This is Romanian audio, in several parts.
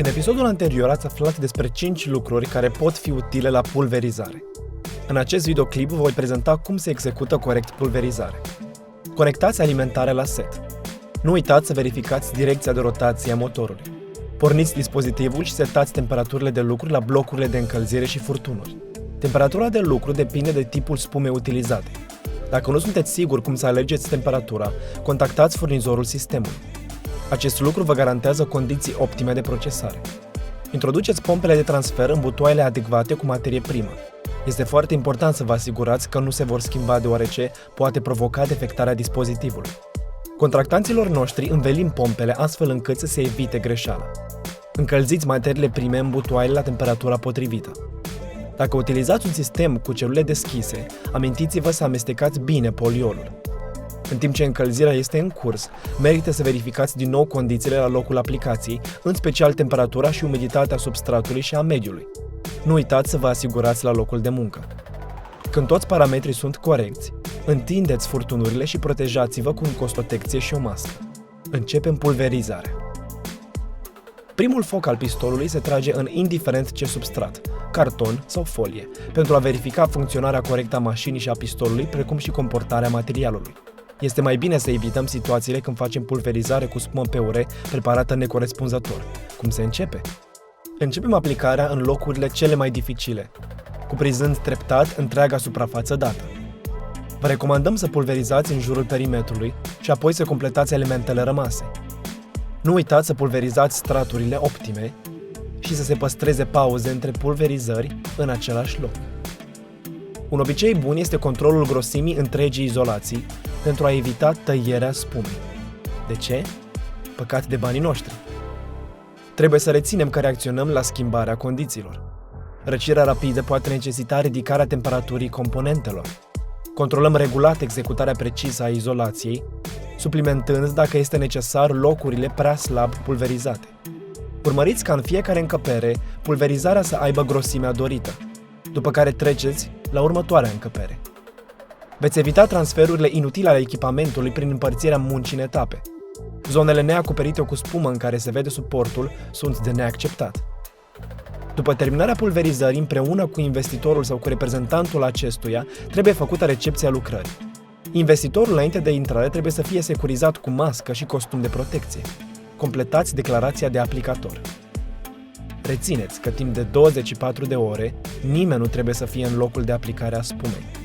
În episodul anterior ați aflat despre 5 lucruri care pot fi utile la pulverizare. În acest videoclip vă voi prezenta cum se execută corect pulverizare. Conectați alimentarea la set. Nu uitați să verificați direcția de rotație a motorului. Porniți dispozitivul și setați temperaturile de lucru la blocurile de încălzire și furtunuri. Temperatura de lucru depinde de tipul spumei utilizate. Dacă nu sunteți siguri cum să alegeți temperatura, contactați furnizorul sistemului. Acest lucru vă garantează condiții optime de procesare. Introduceți pompele de transfer în butoaiele adecvate cu materie primă. Este foarte important să vă asigurați că nu se vor schimba deoarece poate provoca defectarea dispozitivului. Contractanților noștri învelim pompele astfel încât să se evite greșeala. Încălziți materiile prime în butoaile la temperatura potrivită. Dacă utilizați un sistem cu celule deschise, amintiți-vă să amestecați bine poliolul. În timp ce încălzirea este în curs, merită să verificați din nou condițiile la locul aplicației, în special temperatura și umiditatea substratului și a mediului. Nu uitați să vă asigurați la locul de muncă. Când toți parametrii sunt corecți, întindeți furtunurile și protejați-vă cu un costprotecție și o mască. Începem pulverizarea. Primul foc al pistolului se trage în indiferent ce substrat, carton sau folie, pentru a verifica funcționarea corectă a mașinii și a pistolului, precum și comportarea materialului. Este mai bine să evităm situațiile când facem pulverizare cu spumă pe ure preparată necorespunzător. Cum se începe? Începem aplicarea în locurile cele mai dificile, cuprinzând treptat întreaga suprafață dată. Vă recomandăm să pulverizați în jurul perimetrului și apoi să completați elementele rămase. Nu uitați să pulverizați straturile optime și să se păstreze pauze între pulverizări în același loc. Un obicei bun este controlul grosimii întregii izolații pentru a evita tăierea spumei. De ce? Păcat de banii noștri. Trebuie să reținem că reacționăm la schimbarea condițiilor. Răcirea rapidă poate necesita ridicarea temperaturii componentelor. Controlăm regulat executarea precisă a izolației, suplimentând, dacă este necesar, locurile prea slab pulverizate. Urmăriți ca în fiecare încăpere pulverizarea să aibă grosimea dorită, după care treceți la următoarea încăpere. Veți evita transferurile inutile ale echipamentului prin împărțirea muncii în etape. Zonele neacoperite cu spumă în care se vede suportul sunt de neacceptat. După terminarea pulverizării, împreună cu investitorul sau cu reprezentantul acestuia, trebuie făcută recepția lucrării. Investitorul, înainte de intrare, trebuie să fie securizat cu mască și costum de protecție. Completați declarația de aplicator. Rețineți că timp de 24 de ore, nimeni nu trebuie să fie în locul de aplicare a spumei.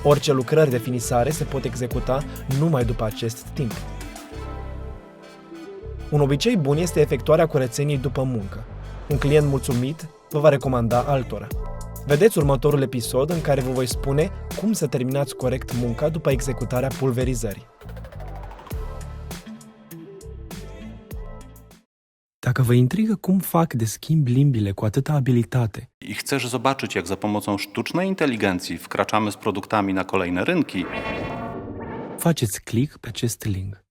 Orice lucrări de finisare se pot executa numai după acest timp. Un obicei bun este efectuarea curățeniei după muncă. Un client mulțumit vă va recomanda altora. Vedeți următorul episod în care vă voi spune cum să terminați corect munca după executarea pulverizării. Dacă vă intrigă cum fac de schimb limbile cu atâta abilitate I chcesz zobaczyć, jak za pomocą sztucznej inteligencji wkraczamy z produktami na kolejne rynki, faceți click pe acest link.